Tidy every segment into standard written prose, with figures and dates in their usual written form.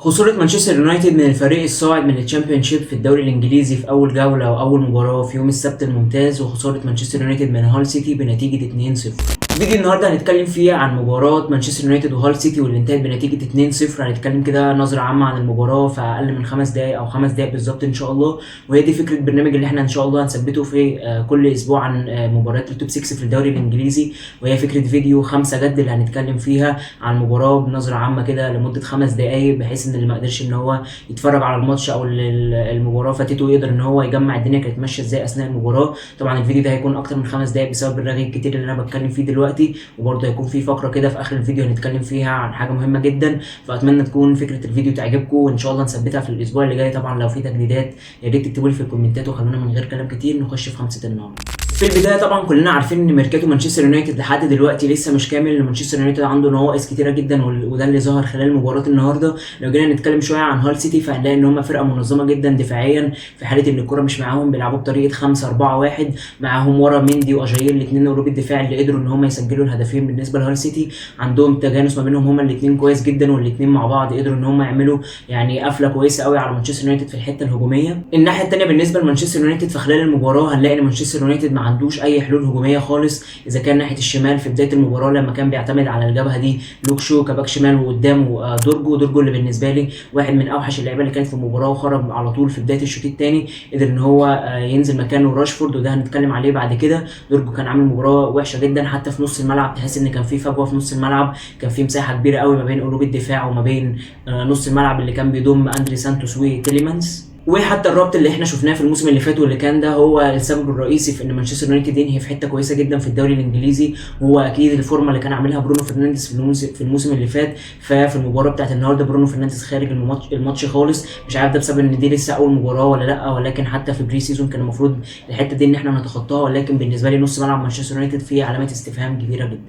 خسارة مانشستر يونايتد من الفريق الصاعد من الشامبيونشيب في الدوري الانجليزي في اول جولة او اول مباراة في يوم السبت الممتاز، وخسارة مانشستر يونايتد من هال سيتي بنتيجة 2-0. فيديو النهارده هنتكلم فيه عن مباراة مانشستر يونايتد وهال سيتي واللي انتهت بنتيجة 2-0. هنتكلم كده نظرة عامة عن المباراة في اقل من 5 دقايق او 5 دقايق بالظبط ان شاء الله. وهي دي فكرة البرنامج اللي احنا ان شاء الله هنثبته في كل اسبوع عن مباريات التوب 6 في الدوري الانجليزي. وهي فكرة فيديو 5 جد اللي هنتكلم فيها عن المباراة بنظرة عامة كده لمدة 5 دقايق، بحيث ان اللي ما قدرش ان هو يتفرج على الماتش او المباراة فاتته يقدر ان هو يجمع الدنيا كانت ماشية ازاي اثناء المباراة. طبعا الفيديو ده هيكون اكتر من 5 دقايق بسبب الرغي الكتير اللي انا بتكلم فيه دلوقتي، وبرضه هيكون في فقره كده في اخر الفيديو هنتكلم فيها عن حاجه مهمه جدا. فاتمنى تكون فكره الفيديو تعجبكم، وان شاء الله نثبتها في الاسبوع اللي جاي. طبعا لو في تجديدات يا ريت تكتبوا لي في الكومنتات، وخلونا من غير كلام كتير نخش في 5 النهارده. في البدايه طبعا كلنا عارفين ان ميركاتو مانشستر يونايتد لحد دلوقتي لسه مش كامل. مانشستر يونايتد عنده نواقص كتيره جدا، وده اللي ظهر خلال مباراه النهارده. لو جينا نتكلم شويه عن هال سيتي فهنلاقي ان هم فرقه منظمه جدا دفاعيا، في حاله ان الكره مش معاهم بيلعبوا بطريقه 5-4-1. معاهم ورا ميندي واجاير الاثنين قلوب الدفاع اللي قدروا ان هم يسجلوا الهدفين بالنسبه لهال سيتي. عندهم تجانس ما بينهم هما الاثنين كويس جدا، والاثنين مع بعض قدروا ان هم يعملوا يعني قفله كويسه قوي على مانشستر يونايتد في الحته الهجوميه. الناحيه الثانيه بالنسبه لمانشستر يونايتد فخلال المباراه هنلاقي ان مانشستر يونايتد ما عندوش اي حلول هجوميه خالص. اذا كان ناحيه الشمال في بدايه المباراه لما كان بيعتمد على الجبهه دي لوك شو كباك شمال، وقدامه دورجو اللي بالنسبه لي واحد من اوحش اللعيبه اللي كانت في المباراه، وخرج على طول في بدايه الشوط الثاني. قدر ان هو ينزل مكانه راشفورد، وده هنتكلم عليه بعد كده. دورجو كان عامل مباراه وحشه جدا، حتى في نص الملعب تحس ان كان في فجوه في نص الملعب، كان في مساحه كبيره قوي ما بين قلوب الدفاع وما بين نص الملعب اللي كان بيضم اندري سانتوس وتيليمانز. وحتى الربط اللي احنا شفناه في الموسم اللي فات واللي كان ده هو السبب الرئيسي في ان مانشستر يونايتد ينهي في حته كويسه جدا في الدوري الانجليزي. وهو اكيد الفورمه اللي كان عاملها برونو فرنانديز في الموسم اللي فات. ففي المباراه بتاعت النهارده برونو فرنانديز خارج الماتش خالص. مش عارف ده بسبب ان دي لسه اول مباراه ولا لا، ولكن حتى في بري سيزون كان المفروض الحته دي ان احنا نتخطاها. ولكن بالنسبه لي نص ملعب مانشستر يونايتد فيه علامات استفهام كبيره جدا.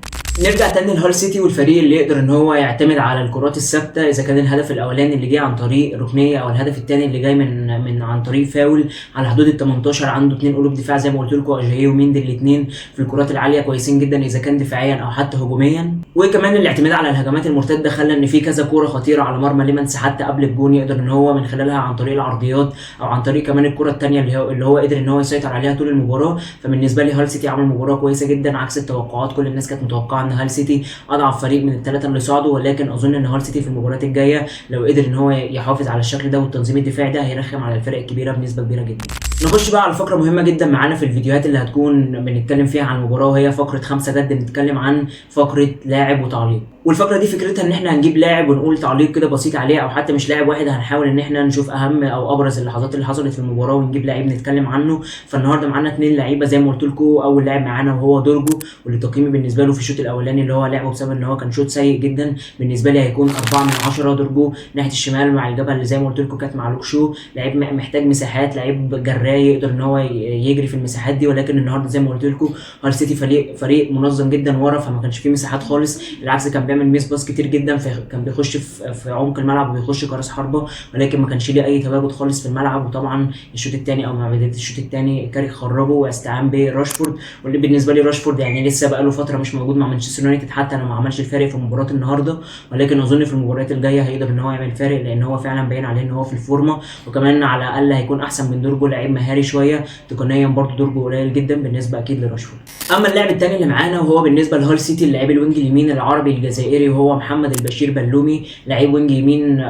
نرجع تاني لهال سيتي والفريق اللي يقدر ان هو يعتمد على الكرات الثابته. اذا كان الهدف الاولاني اللي جه عن طريق ركنيه، او الهدف الثاني اللي جاي من عن طريق فاول على حدود ال 18، عنده 2 قلوب دفاع زي ما قلت لكم، اجاييه وميندي الاثنين في الكرات العاليه كويسين جدا اذا كان دفاعيا او حتى هجوميا. وكمان الاعتماد على الهجمات المرتده خلى ان في كذا كوره خطيره على مرمى ليمانس حتى قبل الجون، يقدر ان هو من خلالها عن طريق العرضيات او عن طريق كمان الكره الثانيه اللي هو قدر ان هو يسيطر عليها طول المباراه. فبالنسبه لي هال سيتي عمل مباراه كويسه جدا عكس التوقعات. كل الناس كانت متوقعه ان هال سيتي اضعف فريق من الثلاثه اللي صعدوا، ولكن اظن ان هال سيتي في المباريات الجايه لو قدر ان هو يحافظ على الشكل ده والتنظيم الدفاعي ده هيرخم على الفرق الكبيره بنسبه كبيره جدا. نخش بقى على فقره مهمه جدا معانا في الفيديوهات اللي هتكون بنتكلم فيها عن المباراه، وهي فقره 5 جد. بنتكلم عن فقره لاعب وتعليق. والفقره دي فكرتها ان احنا هنجيب لاعب ونقول تعليق كده بسيط عليه، او حتى مش لاعب واحد، هنحاول ان احنا نشوف اهم او ابرز اللحظات اللي حصلت في المباراه ونجيب لاعب نتكلم عنه. فالنهارده معانا 2 لعيبه زي ما قلت لكم. اول لاعب معانا وهو دورجو، واللي تقييمي بالنسبه له في الشوط الاولاني اللي هو لعبه بسبب ان هو كان شوط سيء جدا بالنسبه لي هيكون 4/10. دورجو ناحيه الشمال مع الجبهه اللي زي ما قلت لكم كانت مع لوك شو، لعيب محتاج مساحات، لعيب جراي يقدر ان هو يجري في المساحات دي. ولكن النهارده زي ما قلت لكم هال سيتي فريق منظم جدا ورا، فما كانش فيه مساحات خالص. بالعكس كان بيعمل ميس باس كتير جدا، كان بيخش في عمق الملعب وبيخش كراس حربه، ولكن ما كانش ليه اي تواجد خالص في الملعب. وطبعا الشوط الثاني او مع بدايه الشوط الثاني كاري خرجه واستعان براشفورد، واللي بالنسبه لي راشفورد يعني لسه بقى له فتره مش موجود مع مانشستر يونايتد، حتى لو ما عملش الفارق في مباراه النهارده. ولكن اظن في المباريات الجايه هيقدر ان هو يعمل فارق، لان هو فعلا باين عليه ان هو في الفورمه، وكمان على الاقل هيكون احسن من دورجو، لعيب مهاري شويه. تقنيا برضه دورجو قليل جدا بالنسبه اكيد لراشفورد. اما اللاعب الثاني اللي معانا وهو بالنسبه لهال سيتي اللاعب الوينج اليمين العربي الجزائري، وهو محمد البشير بلومي، لعيب وينج يمين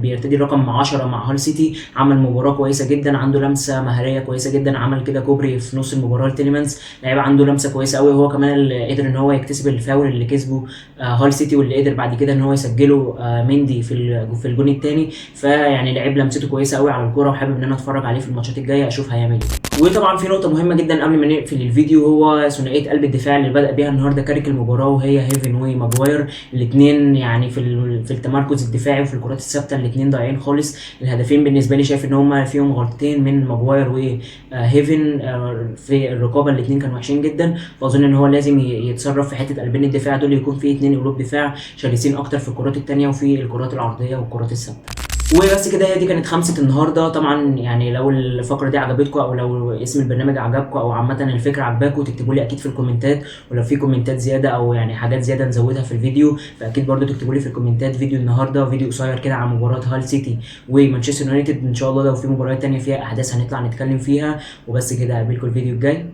بيرتدي رقم 10 مع هال سيتي. عمل مباراه كويسه جدا، عنده لمسه مهاريه كويسه جدا، عمل كده كوبري في نص المباراه لتيليمانز. لعيب عنده لمسه كويسه قوي، هو كمان اللي قدر ان هو يكتسب الفاول اللي كسبه هال سيتي، واللي قدر بعد كده ان هو يسجله ميندي في الجون الثاني. فيعني لعيب لمسته كويسه قوي على الكوره، وحابب ان انا اتفرج عليه في الماتشات الجايه اشوف هيعمل ايه. وطبعا في نقطه مهمه جدا قبل ما نقفل الفيديو، هو ثنائيه قلب الدفاع اللي بدا بيها النهارده كاريك المباراه، وهي هيفن وماجواير. الاثنين يعني في التمركز الدفاعي وفي الكرات الثابته الاثنين ضايعين خالص. الهدفين بالنسبه لي شايف ان هم فيهم غلطتين من ماجواير وهيفن في الرقابه، الاثنين كانوا وحشين جدا. فاظن ان هو لازم يتصرف في حته قلبين الدفاع دول، يكون في 2 قلوب دفاع شرسين اكتر في الكرات الثانيه وفي الكرات العرضيه والكرات الثابته. وبس كده، هي دي كانت خمسة النهارده. طبعا يعني لو الفقرة دي عجبتكم او لو اسم البرنامج عجبكم او عامة الفكرة عجباكم، تكتبوا لي اكيد في الكومنتات. ولو في كومنتات زيادة او يعني حاجات زيادة نزودها في الفيديو، فاكيد برضو تكتبوا لي في الكومنتات. فيديو النهارده فيديو قصير كده عن مباراة هال سيتي ومانشستر يونايتد. ان شاء الله لو في مباريات تانية فيها احداث هنطلع نتكلم فيها. وبس كده، اقابلكم الفيديو الجاي.